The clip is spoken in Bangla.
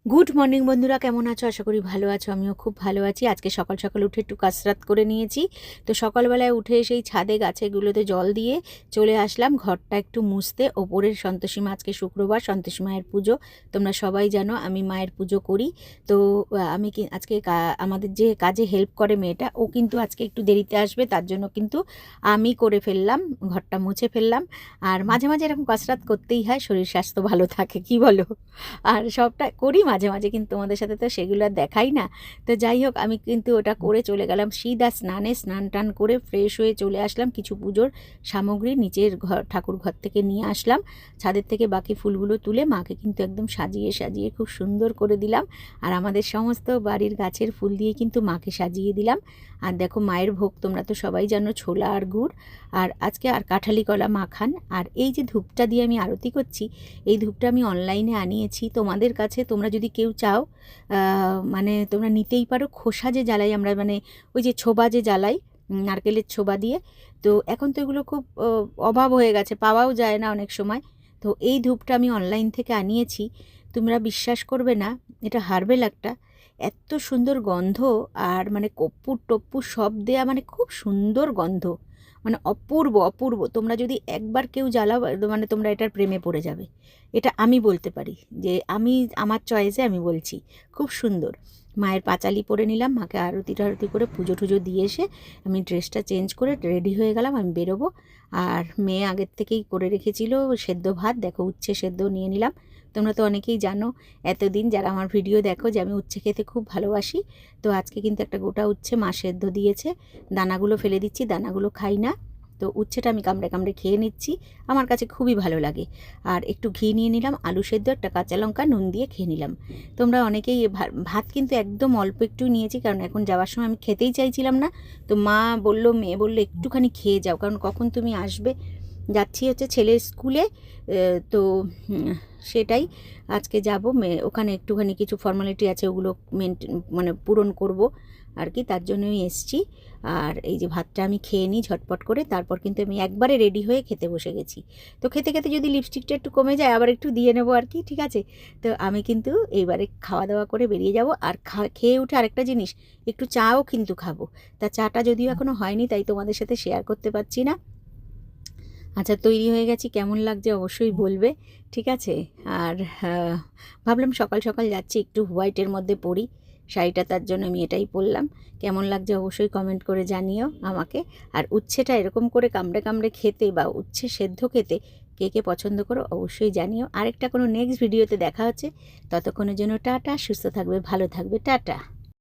গুড মর্নিং বন্ধুরা, কেমন আছো? আশা করি ভালো আছো। আমিও খুব ভালো আছি। আজকে সকাল সকাল উঠে একটু কাসরাত করে নিয়েছি। তো সকালবেলায় উঠে সেই ছাদে গাছেগুলোতে জল দিয়ে চলে আসলাম ঘরটা একটু মুছতে। ওপরের সন্তোষী মা, আজকে শুক্রবার, সন্তোষী মায়ের পুজো। তোমরা সবাই জানো আমি মায়ের পুজো করি। তো আমি আজকে আমাদের যে কাজে হেল্প করে মেয়েটা, ও কিন্তু আজকে একটু দেরিতে আসবে, তার জন্য কিন্তু আমি করে ফেললাম, ঘরটা মুছে ফেললাম। আর মাঝে মাঝে এরকম কাসরাত করতেই হয়, শরীর স্বাস্থ্য ভালো থাকে, কি বলো? আর সবটা করি মাঝে মাঝে, কিন্তু তোমাদের সাথে তো সেগুলো আর দেখাই না। তো যাই হোক, আমি কিন্তু ওটা করে চলে গেলাম সিধা স্নানে। স্নান টান করে ফ্রেশ হয়ে চলে আসলাম। কিছু পুজোর সামগ্রী নিচের ঘর, ঠাকুর ঘর থেকে নিয়ে আসলাম। ছাদের থেকে বাকি ফুলগুলো তুলে মাকে কিন্তু একদম সাজিয়ে সাজিয়ে খুব সুন্দর করে দিলাম। আর আমাদের সমস্ত বাড়ির গাছের ফুল দিয়ে কিন্তু মাকে সাজিয়ে দিলাম। আর দেখো মায়ের ভোগ তোমরা তো সবাই জানো, ছোলা আর গুড়, আর আজকে আর কাঁঠালি কলা মাখান। আর এই যে ধূপটা দিয়ে আমি আরতি করছি, এই ধূপটা আমি অনলাইনে আনিয়েছি। তোমাদের কাছে তোমরা যদি কেউ চাও, মানে তোমরা নিতেই পারো। খোসা যে জ্বালাই আমরা, মানে ওই যে ছোবা যে জ্বালাই, নারকেলের ছোবা দিয়ে। তো এখন তো এগুলো খুব অভাব হয়ে গেছে, পাওয়াও যায় না অনেক সময়। তো এই ধূপটা আমি অনলাইন থেকে আনিয়েছি। তোমরা বিশ্বাস করবে না, এটা হার্বেল একটা, এত সুন্দর গন্ধ। আর মানে কর্পূর টপ্পুর সব দেয়া, মানে খুব সুন্দর গন্ধ, মানে অপূর্ব অপূর্ব। তোমরা যদি একবার কেউ জ্বালাও, মানে তোমরা এটার প্রেমে পড়ে যাবে। এটা আমি বলতে পারি, যে আমি আমার চয়েসে আমি বলছি, খুব সুন্দর। মায়ের পাঁচালি পরে নিলাম, মাকে আরতি টারতি করে পুজো টুজো দিয়ে এসে আমি ড্রেসটা চেঞ্জ করে রেডি হয়ে গেলাম, আমি বেরোবো। আর মেয়ে আগের থেকেই করে রেখেছিল সেদ্ধ ভাত, দেখো উচ্ছে সেদ্ধ নিয়ে নিলাম। তোমরা তো অনেকেই জানো, এতদিন যারা আমার ভিডিও দেখো, যে আমি উচ্ছে খেতে খুব ভালোবাসি। তো আজকে কিন্তু একটা গোটা উচ্ছে মা সেদ্ধ দিয়েছে। দানাগুলো ফেলে দিচ্ছি, দানাগুলো খাই না। তো উচ্ছেটা আমি কামড়ে কামড়ে খেয়ে নিচ্ছি, আমার কাছে খুবই ভালো লাগে। আর একটু ঘি নিয়ে নিলাম, আলু সেদ্ধ, একটা কাঁচা লঙ্কা, নুন দিয়ে খেয়ে নিলাম। তোমরা অনেকেই ভাত কিন্তু একদম অল্প একটু নিয়েছি, কারণ এখন যাওয়ার সময় আমি খেতেই চাইছিলাম না। তো মা বললো, মেয়ে বললো একটুখানি খেয়ে যাও, কারণ কখন তুমি আসবে। যাচ্ছি হচ্ছে ছেলের স্কুলে। তো সেটাই, আজকে যাব মেয়ে ওখানে, একটুখানি কিছু ফর্মালিটি আছে, ওগুলো মানে পূরণ করব আর কি, তার জন্যই এসছি। আর এই যে ভাতটা আমি খেয়ে নিই ঝটপট করে, তারপর কিন্তু আমি একবারে রেডি হয়ে খেতে বসে গেছি। তো খেতে খেতে যদি লিপস্টিকটা একটু কমে যায়, আবার একটু দিয়ে নেবো আর কি, ঠিক আছে? তো আমি কিন্তু এইবারে খাওয়া দাওয়া করে বেরিয়ে যাব। আর খেয়ে উঠে আরেকটা জিনিস, একটু চাও কিন্তু খাবো। তা চাটা যদিও এখনও হয়নি, তাই তোমাদের সাথে শেয়ার করতে পারছি না। আচ্ছা, তৈরি হয়ে গেছি, কেমন লাগছে অবশ্যই বলবে, ঠিক আছে? আর ভাবলাম সকাল সকাল যাচ্ছি, একটু হোয়াইটের মধ্যে পরি শাড়িটা, তার জন্য আমি এটাই পরলাম। কেমন লাগছে অবশ্যই কমেন্ট করে জানিও আমাকে। আর উচ্ছেটা এরকম করে কামড়ে কামড়ে খেতে, বা উচ্ছে সেদ্ধ খেতে কে কে পছন্দ করো অবশ্যই জানিও। আরেকটা কোনো নেক্সট ভিডিওতে দেখা হচ্ছে, ততক্ষণের জন্য টাটা, সুস্থ থাকবে, ভালো থাকবে, টাটা।